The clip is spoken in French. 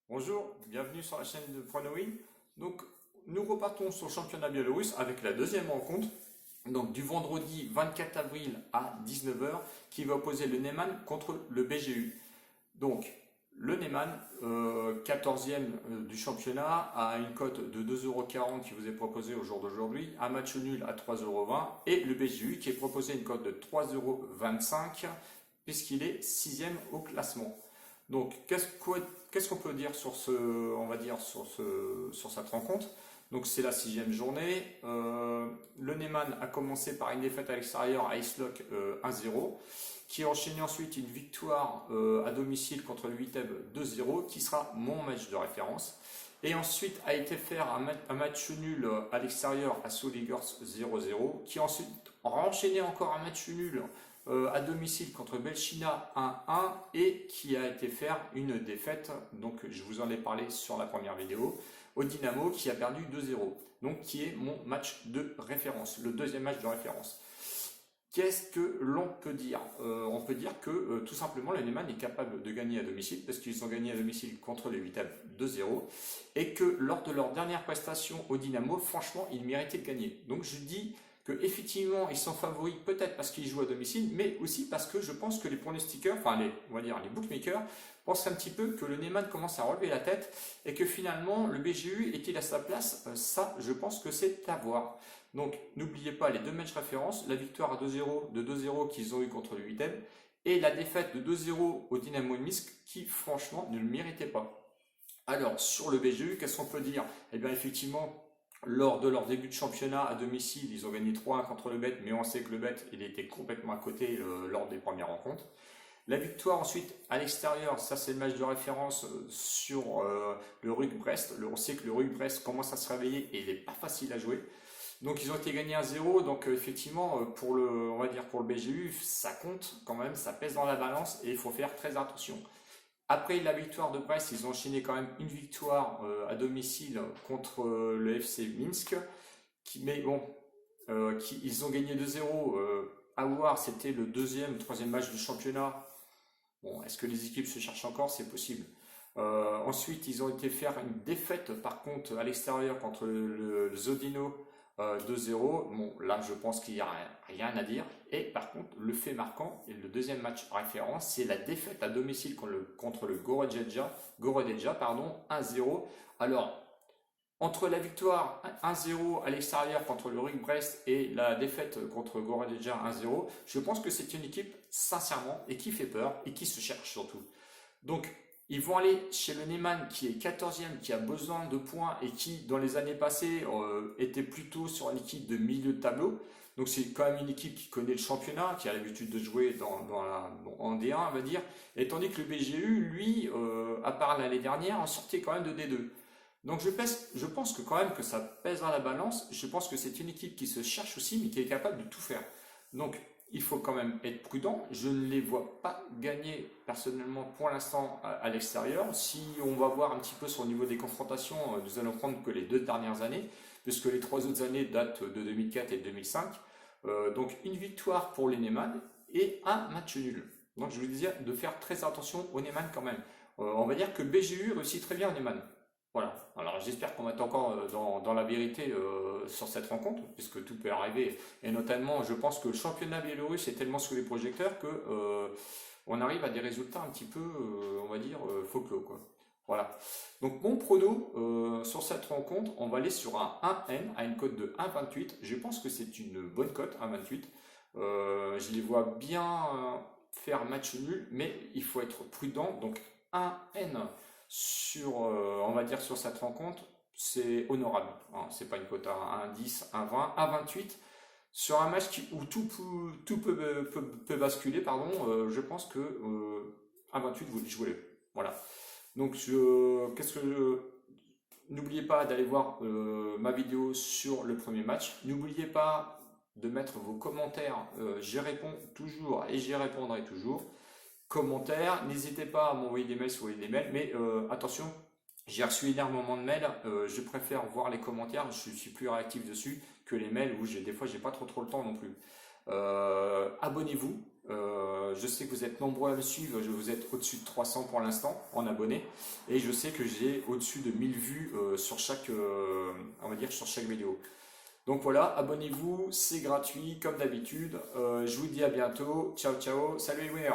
Bonjour, bienvenue sur la chaîne de Pronowin. Donc, nous repartons sur le championnat biélorusse avec la deuxième rencontre, donc du vendredi 24 avril à 19 heures, qui va opposer le Neyman contre le BGU. Donc, le Neyman, 14e du championnat, a une cote de 2,40 € qui vous est proposée au jour d'aujourd'hui, un match nul à 3,20 € et le BGU qui est proposé une cote de 3,25 € puisqu'il est 6e au classement. Donc, qu'est-ce qu'on peut dire sur on va dire sur cette rencontre? Donc, c'est la sixième journée. Le Neyman a commencé par une défaite à l'extérieur à Islock 1-0, qui a enchaîné ensuite une victoire à domicile contre le Viteb 2-0, qui sera mon match de référence. Et ensuite a été faire un match nul à l'extérieur à Soligorsk 0-0, qui a ensuite enchaîné encore un match nul à domicile contre Belchina 1-1 et qui a été faire une défaite, donc je vous en ai parlé sur la première vidéo, au Dynamo qui a perdu 2-0, donc qui est mon match de référence, le deuxième match de référence. Qu'est-ce que l'on peut dire? On peut dire que tout simplement le Neyman est capable de gagner à domicile parce qu'ils ont gagné à domicile contre les Viteb 2-0 et que lors de leur dernière prestation au Dynamo, franchement, ils méritaient de gagner. Donc je dis que effectivement ils sont favoris peut-être parce qu'ils jouent à domicile, mais aussi parce que je pense que les pronostiqueurs, enfin on va dire les bookmakers, pensent un petit peu que le Neyman commence à relever la tête et que finalement le BGU est-il à sa place? Ça, je pense que c'est à voir. Donc n'oubliez pas les deux matchs références, la victoire à 2-0 de 2-0 qu'ils ont eu contre le 8e et la défaite de 2-0 au Dynamo de Minsk qui franchement ne le méritait pas. Alors sur le BGU, qu'est-ce qu'on peut dire? Eh bien effectivement, lors de leur début de championnat à domicile, ils ont gagné 3-1 contre le BET, mais on sait que le BET il était complètement à côté lors des premières rencontres. La victoire ensuite à l'extérieur, ça c'est le match de référence sur le RUC Brest. On sait que le RUC Brest commence à se réveiller et il n'est pas facile à jouer. Donc ils ont été gagnés 1-0, donc effectivement on va dire pour le BGU, ça compte quand même, ça pèse dans la balance et il faut faire très attention. Après la victoire de Brest, ils ont enchaîné quand même une victoire à domicile contre le FC Minsk, mais bon, ils ont gagné 2-0. À voir, c'était le deuxième, troisième match du championnat. Bon, est-ce que les équipes se cherchent encore? C'est possible. Ensuite, ils ont été faire une défaite par contre à l'extérieur contre le Zodino 2-0. Bon, là, je pense qu'il n'y a rien à dire. Et par contre, le fait marquant, et le deuxième match référence, c'est la défaite à domicile contre le Gorodetja, pardon, 1-0. Alors, entre la victoire 1-0 à l'extérieur contre le RUC Brest et la défaite contre Gorodetja 1-0, je pense que c'est une équipe, sincèrement, et qui fait peur, et qui se cherche surtout. Donc, ils vont aller chez le Neyman qui est 14e, qui a besoin de points et qui, dans les années passées, était plutôt sur une équipe de milieu de tableau. Donc c'est quand même une équipe qui connaît le championnat, qui a l'habitude de jouer en D1, on va dire. Et tandis que le BGU, lui, à part l'année dernière, en sortait quand même de D2. Donc je pense que quand même que ça pèse dans la balance. Je pense que c'est une équipe qui se cherche aussi, mais qui est capable de tout faire. Donc il faut quand même être prudent. Je ne les vois pas gagner personnellement pour l'instant à l'extérieur. Si on va voir un petit peu sur le niveau des confrontations, nous allons prendre que les deux dernières années, puisque les trois autres années datent de 2004 et 2005. Donc une victoire pour les Neyman et un match nul. Donc je vous disais de faire très attention au Neyman quand même. On va dire que BGU réussit très bien au Neyman. Voilà. Alors j'espère qu'on va être encore dans la vérité sur cette rencontre, puisque tout peut arriver. Et notamment, je pense que le championnat biélorusse est tellement sous les projecteurs que on arrive à des résultats un petit peu, on va dire, folklore, quoi. Voilà. Donc mon prono sur cette rencontre, on va aller sur un 1N à une cote de 1,28. Je pense que c'est une bonne cote, 1,28. Je les vois bien faire match nul, mais il faut être prudent. Donc 1N sur, on va dire sur cette rencontre, c'est honorable. Hein. C'est pas une cote à 1,10, 1,20, 1,28. Sur un match où tout peut basculer, pardon, je pense que 1,28 vous jouez. Voilà. Donc, n'oubliez pas d'aller voir ma vidéo sur le premier match. N'oubliez pas de mettre vos commentaires. J'y réponds toujours et j'y répondrai toujours. Commentaires, n'hésitez pas à m'envoyer des mails si vous voulez des mails, mais attention, j'ai reçu énormément de mails, je préfère voir les commentaires, je suis plus réactif dessus que les mails où des fois j'ai pas trop le temps non plus. Abonnez-vous, Je sais que vous êtes nombreux à me suivre, vous êtes au-dessus de 300 pour l'instant en abonnés. Et je sais que j'ai au-dessus de 1000 vues sur chaque, on va dire, sur chaque vidéo. Donc voilà, abonnez-vous, c'est gratuit comme d'habitude. Je vous dis à bientôt. Ciao, ciao. Salut les winners!